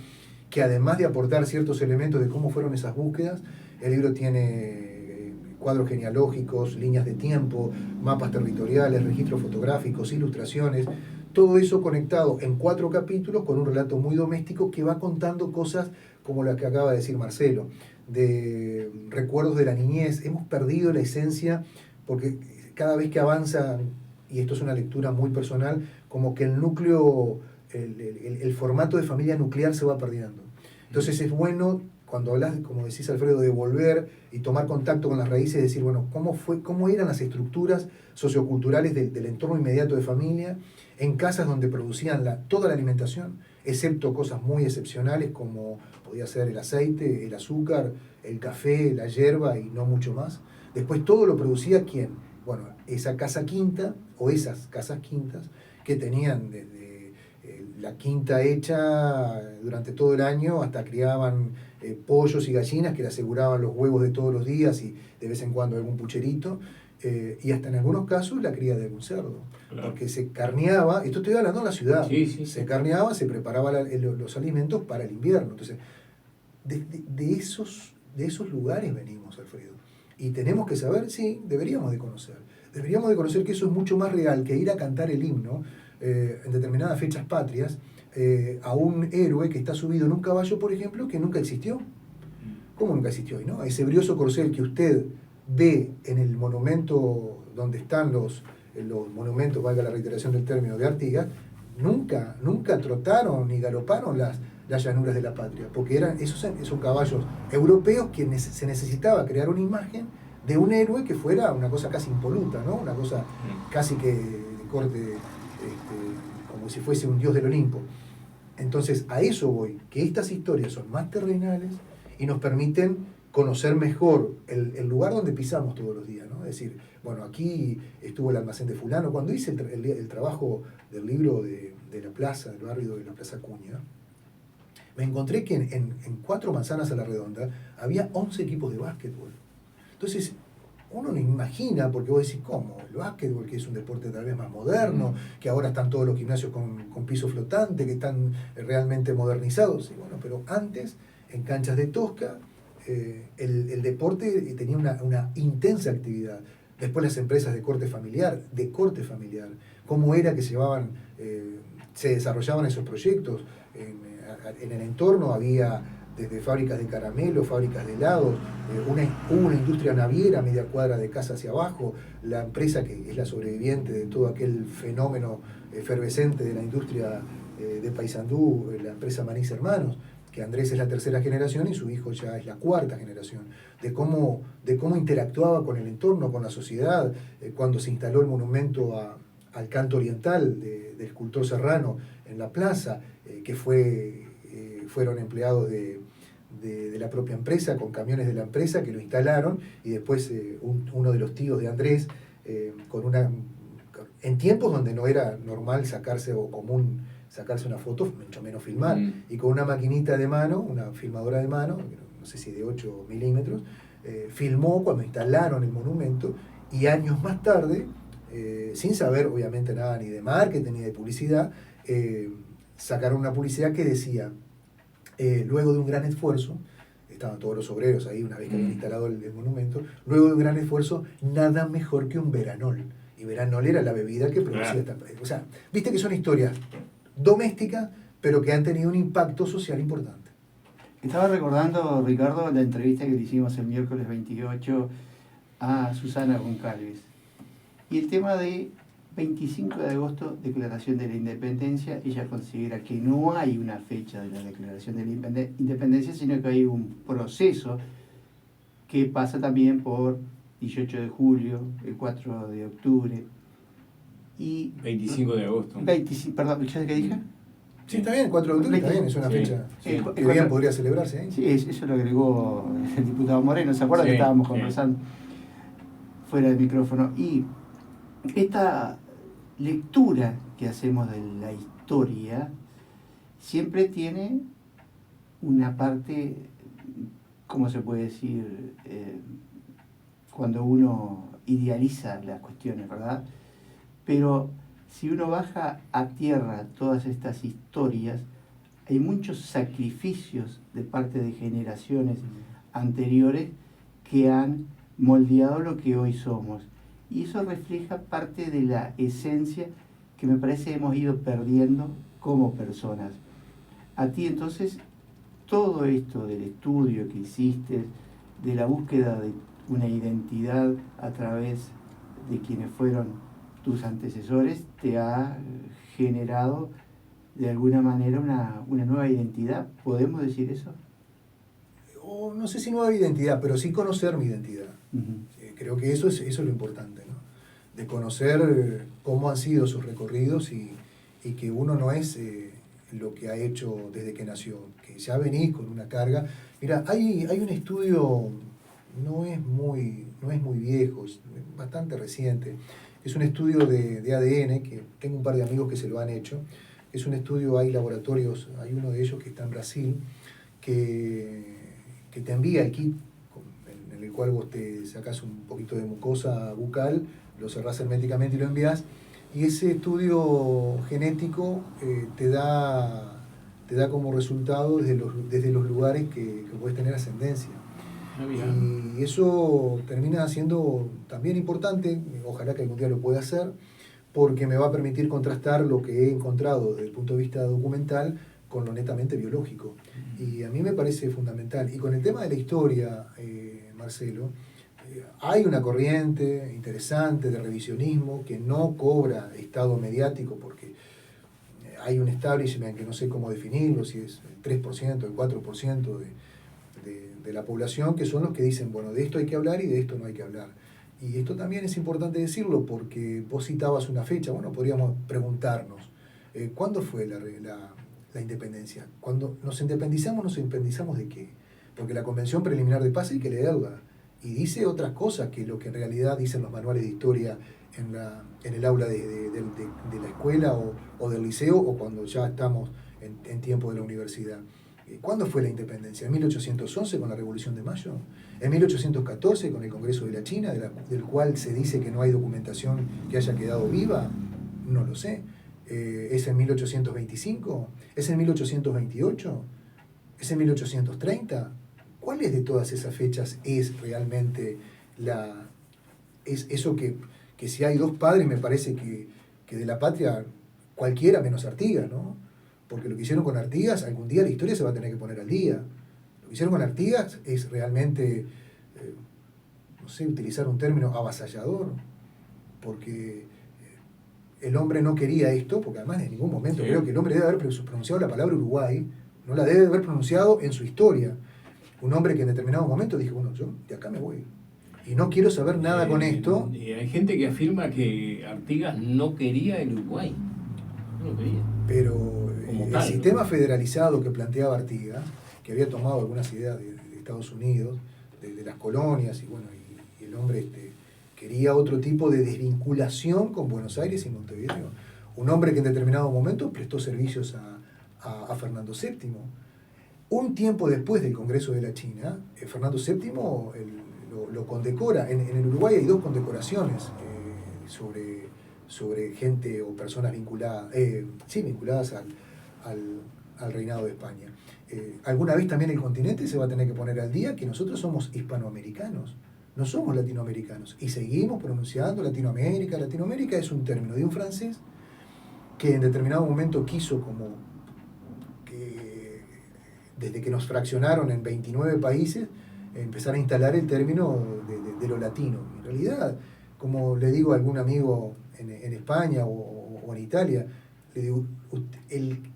que además de aportar ciertos elementos de cómo fueron esas búsquedas, el libro tiene cuadros genealógicos, líneas de tiempo, mapas territoriales, registros fotográficos, ilustraciones, todo eso conectado en 4 capítulos con un relato muy doméstico que va contando cosas como las que acaba de decir Marcelo, de recuerdos de la niñez. Hemos perdido la esencia porque cada vez que avanza, y esto es una lectura muy personal, como que el núcleo, el formato de familia nuclear se va perdiendo. Entonces es bueno, cuando hablas, como decís Alfredo, de volver y tomar contacto con las raíces, decir, bueno, cómo eran las estructuras socioculturales del entorno inmediato de familia, en casas donde producían toda la alimentación, excepto cosas muy excepcionales como podía ser el aceite, el azúcar, el café, la hierba y no mucho más. Después todo lo producía ¿quién? Bueno, esa casa quinta o esas casas quintas que tenían desde la quinta hecha durante todo el año, hasta criaban pollos y gallinas que le aseguraban los huevos de todos los días y de vez en cuando algún pucherito, y hasta en algunos casos la cría de algún cerdo, claro. Porque se carneaba, esto estoy hablando en la ciudad, se carneaba, se preparaba los alimentos para el invierno. Entonces, de esos lugares venimos, Alfredo, y tenemos que saber, sí, deberíamos de conocer que eso es mucho más real que ir a cantar el himno en determinadas fechas patrias a un héroe que está subido en un caballo, por ejemplo, que nunca existió. ¿Cómo nunca existió? ¿No? Ese brioso corcel que usted ve en el monumento donde están los monumentos, valga la reiteración del término, de Artigas, nunca trotaron ni galoparon las llanuras de la patria, porque esos son caballos europeos que se necesitaba crear una imagen de un héroe que fuera una cosa casi impoluta, ¿no? Una cosa casi que de corte, como si fuese un dios del Olimpo. Entonces, a eso voy, que estas historias son más terrenales y nos permiten conocer mejor el lugar donde pisamos todos los días, ¿no? Es decir, bueno, aquí estuvo el almacén de fulano. Cuando hice el trabajo del libro de la plaza, del barrio de la Plaza Acuña, me encontré que en 4 manzanas a la redonda había 11 equipos de básquetbol. Entonces, uno no imagina, porque vos decís, ¿cómo? El básquetbol, que es un deporte tal vez más moderno, que ahora están todos los gimnasios con piso flotante, que están realmente modernizados. Y bueno, pero antes, en canchas de tosca, el deporte tenía una intensa actividad. Después las empresas de corte familiar, cómo era que se desarrollaban esos proyectos. En el entorno había desde fábricas de caramelos, fábricas de helados, hubo una industria naviera a media cuadra de casa hacia abajo, la empresa que es la sobreviviente de todo aquel fenómeno efervescente de la industria de Paysandú, la empresa Manís Hermanos, que Andrés es la tercera generación y su hijo ya es la cuarta generación, de cómo interactuaba con el entorno, con la sociedad, cuando se instaló el monumento al canto oriental del escultor Serrano en la plaza, que fueron empleados de la propia empresa, con camiones de la empresa que lo instalaron, y después uno de los tíos de Andrés, en tiempos donde no era normal sacarse o común sacarse una foto, mucho menos filmar, y con una maquinita de mano, una filmadora de mano, no sé si de 8 milímetros, filmó cuando instalaron el monumento, y años más tarde, sin saber obviamente nada ni de marketing ni de publicidad, sacaron una publicidad que decía, luego de un gran esfuerzo, estaban todos los obreros ahí una vez que habían instalado el monumento, luego de un gran esfuerzo, nada mejor que un veranol. Y veranol era la bebida que producía esta empresa. O sea, viste que son historias domésticas, pero que han tenido un impacto social importante.
Estaba recordando, Ricardo, la entrevista que le hicimos el miércoles 28 a Susana Goncalves. Y el tema de 25 de agosto, Declaración de la Independencia, ella considera que no hay una fecha de la Declaración de la Independencia, sino que hay un proceso que pasa también por 18 de julio, el 4 de octubre y...
25 de agosto.
Perdón, ¿ya qué dije?
Sí, está bien, el 4 de octubre está bien, es una fecha que bien podría celebrarse.
Sí, eso lo agregó el diputado Moreno, ¿se acuerdan que estábamos conversando fuera del micrófono? Y esta lectura que hacemos de la historia siempre tiene una parte, ¿cómo se puede decir? Cuando uno idealiza las cuestiones, ¿verdad? Pero si uno baja a tierra todas estas historias, hay muchos sacrificios de parte de generaciones anteriores que han moldeado lo que hoy somos. Y eso refleja parte de la esencia que me parece hemos ido perdiendo como personas. A ti entonces, todo esto del estudio que hiciste, de la búsqueda de una identidad a través de quienes fueron tus antecesores, te ha generado de alguna manera una nueva identidad. ¿Podemos decir eso?
No sé si nueva identidad, pero sí conocer mi identidad. Creo que eso es lo importante, ¿no? De conocer cómo han sido sus recorridos y que uno no es lo que ha hecho desde que nació, que ya venís con una carga. Mira, hay un estudio, no es muy viejo, es bastante reciente, es un estudio de ADN, que tengo un par de amigos que se lo han hecho. Es un estudio, hay laboratorios, hay uno de ellos que está en Brasil, que te envía el kit en el cual vos te sacás un poquito de mucosa bucal, lo cerrás herméticamente y lo envías, y ese estudio genético te da como resultado desde los lugares que podés tener ascendencia. Y eso termina siendo también importante, ojalá que algún día lo pueda hacer, porque me va a permitir contrastar lo que he encontrado desde el punto de vista documental con lo netamente biológico. Y a mí me parece fundamental. Y con el tema de la historia, Marcelo, hay una corriente interesante de revisionismo que no cobra estado mediático porque hay un establishment que no sé cómo definirlo, si es el 3%, el 4% de la población, que son los que dicen, bueno, de esto hay que hablar y de esto no hay que hablar. Y esto también es importante decirlo porque vos citabas una fecha, bueno, podríamos preguntarnos, ¿cuándo fue la independencia? Cuando nos independizamos ¿de qué? Porque la Convención Preliminar de Paz hay que leerla y dice otras cosas que lo que en realidad dicen los manuales de historia en el aula de la escuela o del liceo, o cuando ya estamos en tiempo de la universidad. ¿Cuándo fue la independencia? ¿En 1811 con la Revolución de Mayo? ¿En 1814 con el Congreso de la China, del cual se dice que no hay documentación que haya quedado viva? No lo sé. ¿Es en 1825? ¿Es en 1828? ¿Es en 1830? ¿Cuáles de todas esas fechas es realmente eso que si hay dos padres me parece que de la patria cualquiera menos Artigas, ¿no? Porque lo que hicieron con Artigas, algún día la historia se va a tener que poner al día. que hicieron con Artigas es realmente, no sé, utilizar un término avasallador, porque el hombre no quería esto, porque además en ningún momento creo que el hombre debe haber pronunciado la palabra Uruguay, no la debe haber pronunciado en su historia. Un hombre que en determinado momento dijo, bueno, yo de acá me voy. Y no quiero saber nada con esto.
Y hay gente que afirma que Artigas no quería el Uruguay. No lo quería.
Pero
Como
el
tal,
sistema
¿no?
federalizado que planteaba Artigas, que había tomado algunas ideas de Estados Unidos, de las colonias, y bueno, y el hombre quería otro tipo de desvinculación con Buenos Aires y Montevideo. Un hombre que en determinado momento prestó servicios a Fernando VII. Un tiempo después del Congreso de la China, Fernando VII lo condecora. En el Uruguay hay 2 condecoraciones sobre gente o personas vinculadas al reinado de España. Alguna vez también el continente se va a tener que poner al día que nosotros somos hispanoamericanos, no somos latinoamericanos, y seguimos pronunciando Latinoamérica. Latinoamérica es un término de un francés que en determinado momento quiso, como que desde que nos fraccionaron en 29 países, empezar a instalar el término de lo latino. En realidad, como le digo a algún amigo en España o en Italia, le digo,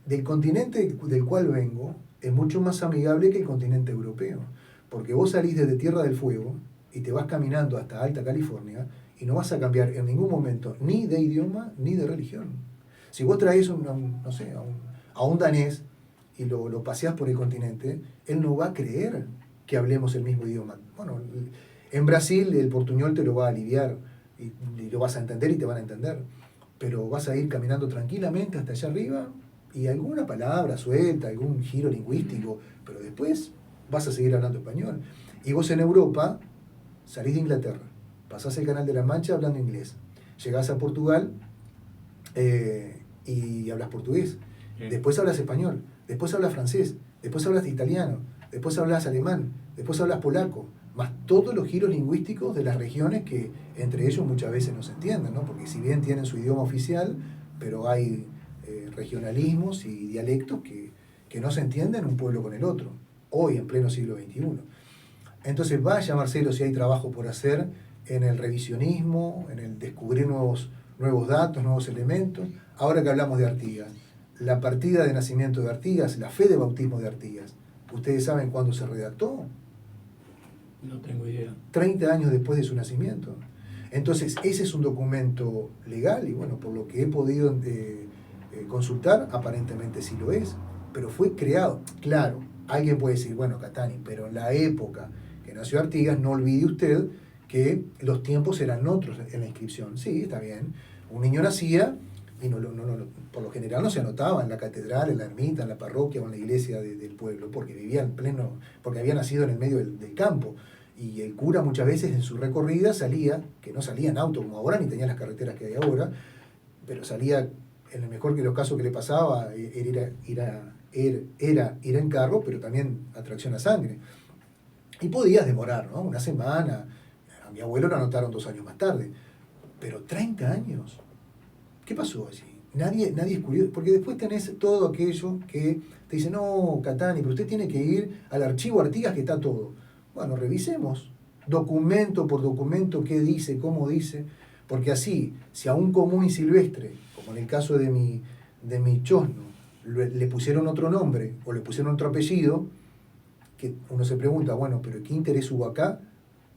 del continente del cual vengo es mucho más amigable que el continente europeo, porque vos salís desde Tierra del Fuego y te vas caminando hasta Alta California y no vas a cambiar en ningún momento ni de idioma ni de religión. Si vos traes a un danés y lo paseás por el continente, él no va a creer que hablemos el mismo idioma. Bueno, en Brasil el portuñol te lo va a aliviar y lo vas a entender y te van a entender, pero vas a ir caminando tranquilamente hasta allá arriba y alguna palabra suelta, algún giro lingüístico, pero después vas a seguir hablando español. Y vos en Europa salís de Inglaterra, pasás el Canal de la Mancha hablando inglés, llegás a Portugal y hablas portugués, después hablas español, después hablas francés, después hablas italiano, después hablas alemán, después hablas polaco, más todos los giros lingüísticos de las regiones que entre ellos muchas veces no se entienden, ¿no? Porque si bien tienen su idioma oficial, pero hay regionalismos y dialectos que no se entienden un pueblo con el otro, hoy en pleno siglo XXI. Entonces vaya, Marcelo, si hay trabajo por hacer en el revisionismo, en el descubrir nuevos datos, nuevos elementos. Ahora que hablamos de Artigas, la partida de nacimiento de Artigas, la fe de bautismo de Artigas, ¿ustedes saben cuándo se redactó?
No tengo idea.
30 años después de su nacimiento. Entonces, ese es un documento legal y bueno, por lo que he podido consultar, aparentemente sí lo es, pero fue creado. Claro, alguien puede decir, bueno, Catani, pero en la época que nació Artigas, no olvide usted que los tiempos eran otros en la inscripción. Sí, está bien. Un niño nacía y por lo general no se anotaba en la catedral, en la ermita, en la parroquia o en la iglesia del pueblo, porque vivía en pleno, porque había nacido en el medio del campo. Y el cura muchas veces en su recorrida salía, que no salía en auto como ahora, ni tenía las carreteras que hay ahora, pero salía, en el mejor de los casos que le pasaba, era ir en carro, pero también a tracción a sangre. Y podías demorar, ¿no? Una semana. A mi abuelo lo anotaron 2 años más tarde. Pero 30 años. ¿Qué pasó allí? Nadie es curioso, porque después tenés todo aquello que te dice, no, Catani, pero usted tiene que ir al archivo Artigas que está todo. Bueno, revisemos documento por documento qué dice, cómo dice, porque así, si a un común y silvestre, como en el caso de mi chosno, le pusieron otro nombre o le pusieron otro apellido, que uno se pregunta, bueno, pero ¿qué interés hubo acá?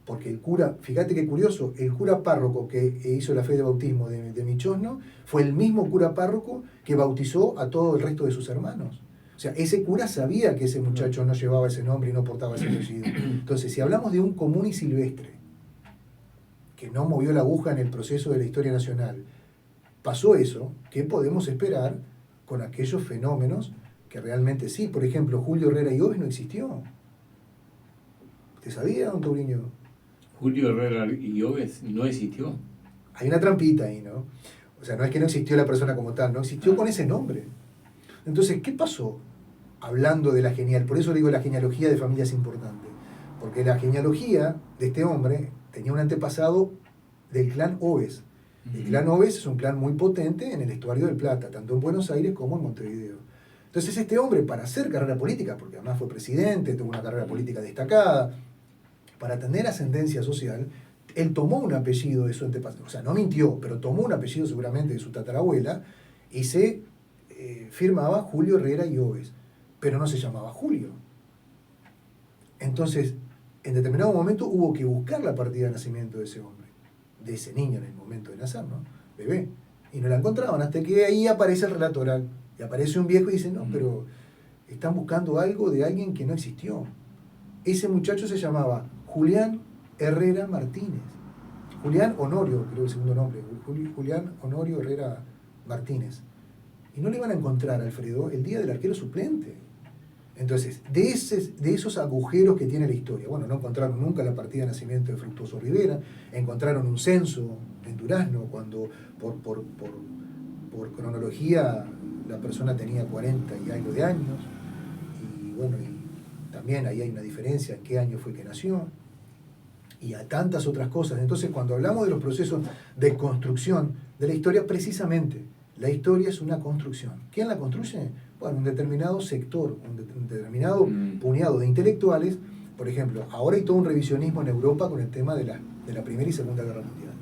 Porque el cura, fíjate qué curioso, el cura párroco que hizo la fe de bautismo de mi chosno fue el mismo cura párroco que bautizó a todo el resto de sus hermanos. O sea, ese cura sabía que ese muchacho no llevaba ese nombre y no portaba ese apellido. Entonces, si hablamos de un común y silvestre que no movió la aguja en el proceso de la historia nacional, pasó eso, ¿qué podemos esperar con aquellos fenómenos que realmente sí? Por ejemplo, Julio Herrera y Oves no existió. ¿Usted sabía, don Tauriño?
Julio Herrera y Oves no existió.
Hay una trampita ahí, ¿no? O sea, no es que no existió la persona como tal, no existió con ese nombre. Entonces, ¿qué pasó? Hablando de la genealogía, por eso digo la genealogía de familia es importante, porque la genealogía de este hombre tenía un antepasado del clan Oves. El clan Oves es un clan muy potente en el estuario del Plata, tanto en Buenos Aires como en Montevideo. Entonces este hombre, para hacer carrera política, porque además fue presidente, tuvo una carrera política destacada, para tener ascendencia social, él tomó un apellido de su antepasado, o sea, no mintió, pero tomó un apellido seguramente de su tatarabuela y se firmaba Julio Herrera Lloves, pero no se llamaba Julio. Entonces, en determinado momento hubo que buscar la partida de nacimiento de ese hombre, de ese niño en el momento de nacer, ¿no? Bebé. Y no la encontraban, hasta que ahí aparece el relato oral. Y aparece un viejo y dice, no, pero están buscando algo de alguien que no existió. Ese muchacho se llamaba Julián Herrera Martínez. Julián Honorio, creo el segundo nombre. Julián Honorio Herrera Martínez. Y no le iban a encontrar a Alfredo el día del arquero suplente. Entonces, de esos agujeros que tiene la historia, bueno, no encontraron nunca la partida de nacimiento de Fructuoso Rivera, encontraron un censo en Durazno cuando por cronología la persona tenía 40 y algo de años, y bueno, y también ahí hay una diferencia en qué año fue que nació, y a tantas otras cosas. Entonces, cuando hablamos de los procesos de construcción de la historia, precisamente, la historia es una construcción. ¿Quién la construye? Bueno, un determinado sector, un determinado puñado de intelectuales. Por ejemplo, ahora hay todo un revisionismo en Europa con el tema de la Primera y Segunda Guerra Mundial,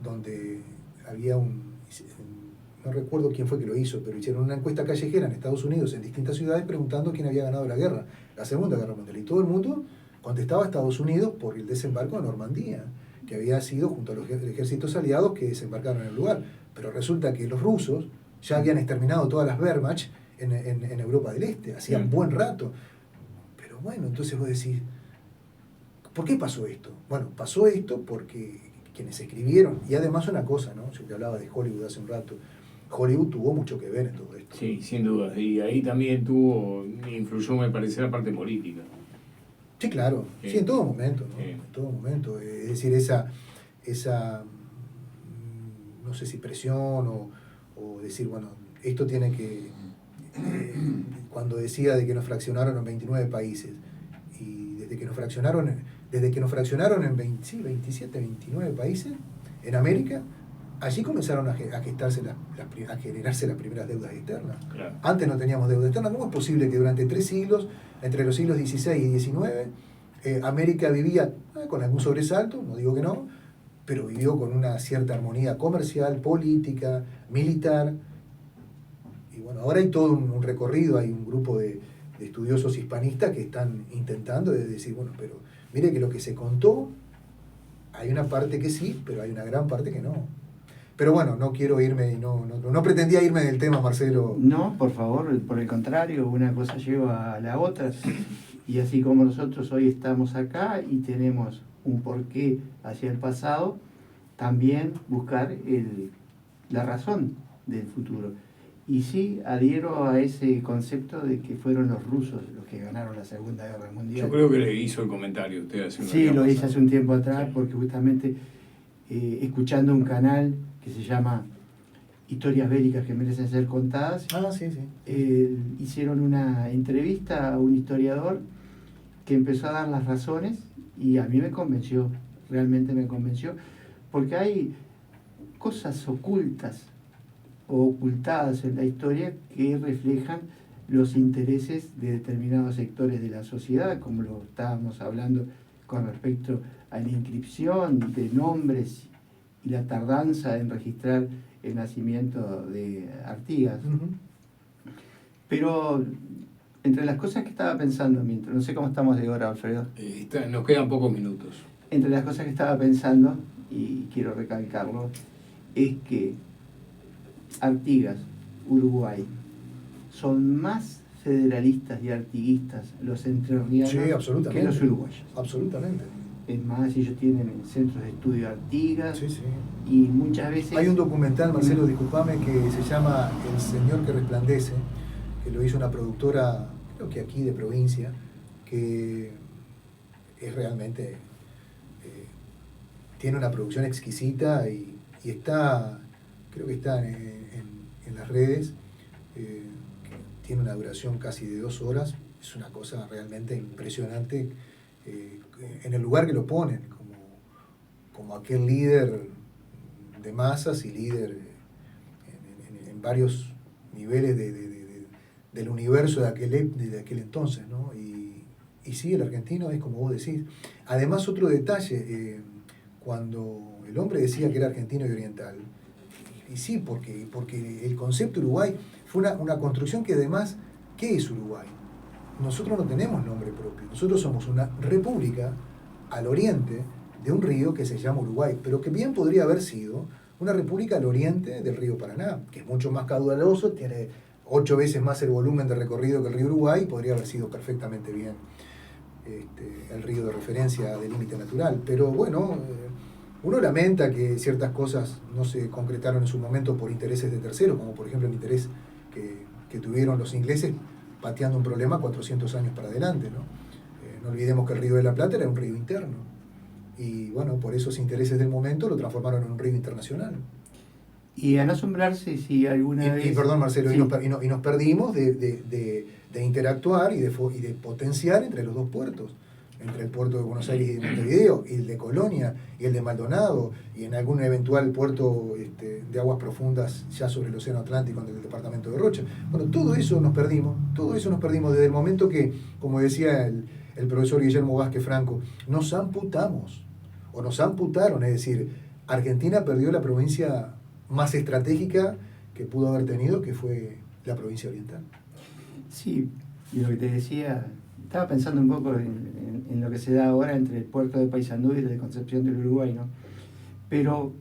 donde había no recuerdo quién fue que lo hizo, pero hicieron una encuesta callejera en Estados Unidos, en distintas ciudades, preguntando quién había ganado la guerra, la Segunda Guerra Mundial. Y todo el mundo contestaba a Estados Unidos por el desembarco de Normandía, que había sido junto a los ejércitos aliados que desembarcaron en el lugar. Pero resulta que los rusos ya habían exterminado todas las Wehrmacht en Europa del Este, hacían buen rato. Pero bueno, entonces vos decís, ¿por qué pasó esto? Bueno, pasó esto porque quienes escribieron, y además una cosa, ¿no? Yo te hablaba de Hollywood hace un rato, Hollywood tuvo mucho que ver en todo esto.
Sí, sin duda, y ahí también influyó, me parece, la parte política.
Sí, claro, sí, en todo momento, ¿no?
Sí.
En todo momento, es decir, esa no sé si presión o decir, bueno, esto tiene que, cuando decía de que nos fraccionaron en 29 países, y desde que nos fraccionaron en 27, 29 países, en América, allí comenzaron a generarse las primeras deudas externas.
Claro.
Antes no teníamos deuda externa. ¿Cómo es posible que durante 3 siglos, entre los siglos XVI y XIX, América vivía con algún sobresalto, no digo que no, pero vivió con una cierta armonía comercial, política, militar? Y bueno, ahora hay todo un recorrido, hay un grupo de estudiosos hispanistas que están intentando decir, bueno, pero mire que lo que se contó, hay una parte que sí, pero hay una gran parte que no. Pero bueno, no quiero irme, no pretendía irme del tema, Marcelo.
No, por favor, por el contrario, una cosa lleva a la otra. Y así como nosotros hoy estamos acá y tenemos un porqué hacia el pasado, también buscar la razón del futuro. Y sí, adhiero a ese concepto de que fueron los rusos los que ganaron la Segunda Guerra Mundial.
Yo creo que le hizo el comentario usted hace unos
Sí,
días
lo hice
pasados.
hace un tiempo atrás,
Sí.
porque justamente escuchando un canal que se llama Historias Bélicas que merecen ser contadas,
Sí.
hicieron una entrevista a un historiador que empezó a dar las razones y a mí me convenció, realmente me convenció, porque hay cosas ocultas o ocultadas en la historia que reflejan los intereses de determinados sectores de la sociedad, como lo estábamos hablando con respecto a la inscripción de nombres y la tardanza en registrar el nacimiento de Artigas.
Uh-huh.
Pero entre las cosas que estaba pensando, mientras, no sé cómo estamos de hora, Alfredo,
Nos quedan pocos minutos.
entre las cosas que estaba pensando, y quiero recalcarlo, es que Artigas, Uruguay, son más federalistas y artiguistas los entrerrianos
Sí, absolutamente.
que los uruguayos.
Absolutamente.
Es más, ellos tienen centros de estudio Artigas
Sí.
y muchas veces...
Hay un documental, Marcelo, disculpame, que se llama El Señor que Resplandece, que lo hizo una productora, creo que aquí de provincia, que es realmente... tiene una producción exquisita y está, creo que está en las redes, que tiene una duración casi de 2 horas. Es una cosa realmente impresionante, en el lugar que lo ponen, como aquel líder de masas y líder en varios niveles de del universo de aquel entonces, ¿no? Y sí, el argentino es como vos decís. Además, otro detalle, cuando el hombre decía que era argentino y oriental, y sí, porque el concepto Uruguay fue una construcción que además, ¿qué es Uruguay? Nosotros no tenemos nombre propio, nosotros somos una república al oriente de un río que se llama Uruguay, pero que bien podría haber sido una república al oriente del río Paraná, que es mucho más caudaloso, tiene 8 veces más el volumen de recorrido que el río Uruguay, podría haber sido perfectamente bien el río de referencia del límite natural. Pero bueno, uno lamenta que ciertas cosas no se concretaron en su momento por intereses de terceros, como por ejemplo el interés que tuvieron los ingleses pateando un problema 400 años para adelante, ¿no? No olvidemos que el río de la Plata era un río interno, y bueno, por esos intereses del momento lo transformaron en un río internacional.
Y a no asombrarse si alguna vez...
Y perdón, Marcelo,
sí.
y nos perdimos de interactuar y de potenciar entre los dos puertos, entre el puerto de Buenos Aires y de Montevideo, y el de Colonia, y el de Maldonado, y en algún eventual puerto de aguas profundas ya sobre el Océano Atlántico, en el departamento de Rocha. Bueno, todo eso nos perdimos desde el momento que, como decía el profesor Guillermo Vázquez Franco, nos amputaron, es decir, Argentina perdió la provincia más estratégica que pudo haber tenido, que fue la provincia oriental.
Sí, y lo que te decía, estaba pensando un poco en lo que se da ahora entre el puerto de Paysandú y el de Concepción del Uruguay, ¿no? Pero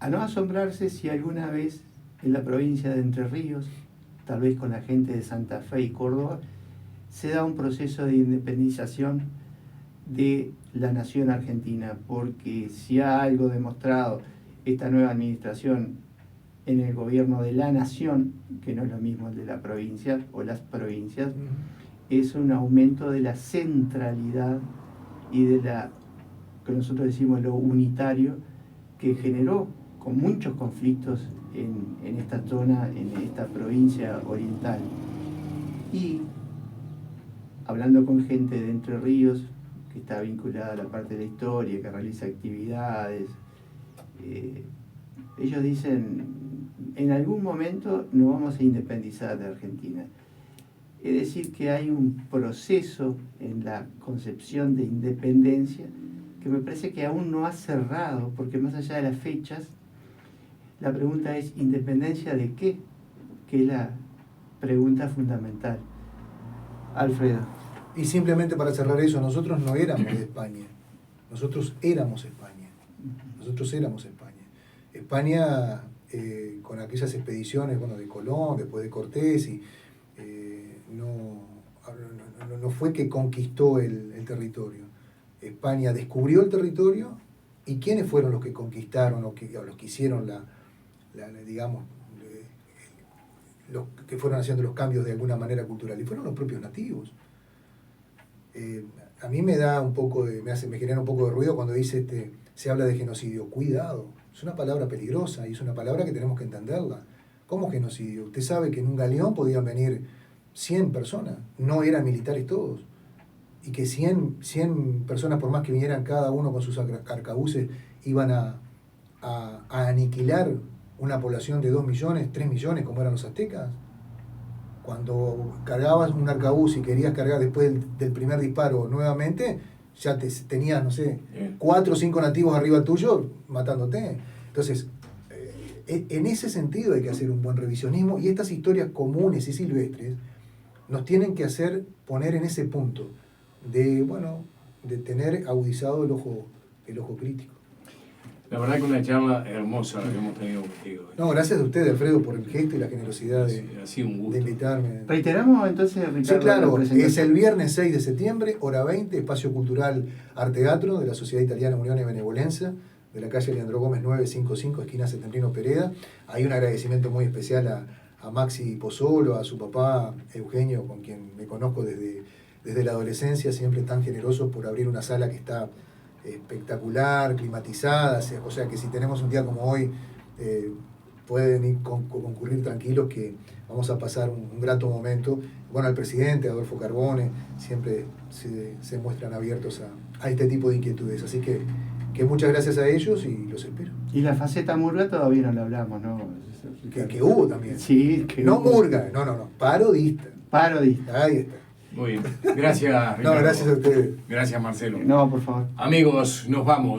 a no asombrarse si alguna vez en la provincia de Entre Ríos, tal vez con la gente de Santa Fe y Córdoba, se da un proceso de independización de la nación argentina, porque si ha algo demostrado esta nueva administración en el gobierno de la nación, que no es lo mismo el de la provincia o las provincias, es un aumento de la centralidad y de la, que nosotros decimos lo unitario, que generó con muchos conflictos en esta zona, en esta provincia oriental. Y hablando con gente de Entre Ríos, que está vinculada a la parte de la historia, que realiza actividades, ellos dicen, en algún momento nos vamos a independizar de Argentina. Es decir, que hay un proceso en la concepción de independencia que me parece que aún no ha cerrado, porque más allá de las fechas, la pregunta es ¿independencia de qué? Que es la pregunta fundamental. Alfredo.
Y simplemente para cerrar eso, nosotros no éramos de España, nosotros éramos España. España, con aquellas expediciones, bueno, de Colón, después de Cortés, y no fue que conquistó el territorio. España descubrió el territorio, y ¿quiénes fueron los que conquistaron o los que hicieron digamos, los que fueron haciendo los cambios de alguna manera cultural? Y fueron los propios nativos. A mí me da un poco me genera un poco de ruido cuando dice se habla de genocidio. Cuidado, es una palabra peligrosa y es una palabra que tenemos que entenderla. ¿Cómo genocidio? Usted sabe que en un galeón podían venir 100 personas, no eran militares todos, y que 100 personas, por más que vinieran cada uno con sus arcabuces, iban a aniquilar una población de 2 millones, 3 millones, como eran los aztecas. Cuando cargabas un arcabuz y querías cargar después del primer disparo nuevamente, ya tenías, no sé, 4 o 5 nativos arriba tuyo matándote. Entonces, en ese sentido hay que hacer un buen revisionismo, y estas historias comunes y silvestres nos tienen que hacer poner en ese punto de tener agudizado el ojo crítico.
La verdad que una charla hermosa la que hemos tenido contigo.
No, gracias a usted, Alfredo, por el gesto y la generosidad
ha sido un gusto
de invitarme.
Reiteramos entonces, Ricardo.
Sí, claro, es el viernes 6 de septiembre, hora 20, Espacio Cultural Arteatro de la Sociedad Italiana Unión y Benevolencia, de la calle Leandro Gómez 955, esquina Septembrino Pereda. Hay un agradecimiento muy especial a Maxi Pozzolo, a su papá Eugenio, con quien me conozco desde la adolescencia, siempre tan generosos por abrir una sala que está espectacular, climatizada, o sea que si tenemos un día como hoy, pueden ir concurrir tranquilos, que vamos a pasar un grato momento. Bueno, al presidente, Adolfo Carbone, siempre se muestran abiertos a este tipo de inquietudes, así que muchas gracias a ellos y los espero.
Y la faceta murga todavía no la hablamos, ¿no?
Que hubo también.
Sí, que
no
hubo.
murga, no, parodista.
Parodista.
Ahí está.
Muy bien. Gracias,
No,
Ricardo.
gracias a ustedes.
Gracias, Marcelo.
No, por favor.
Amigos, nos vamos.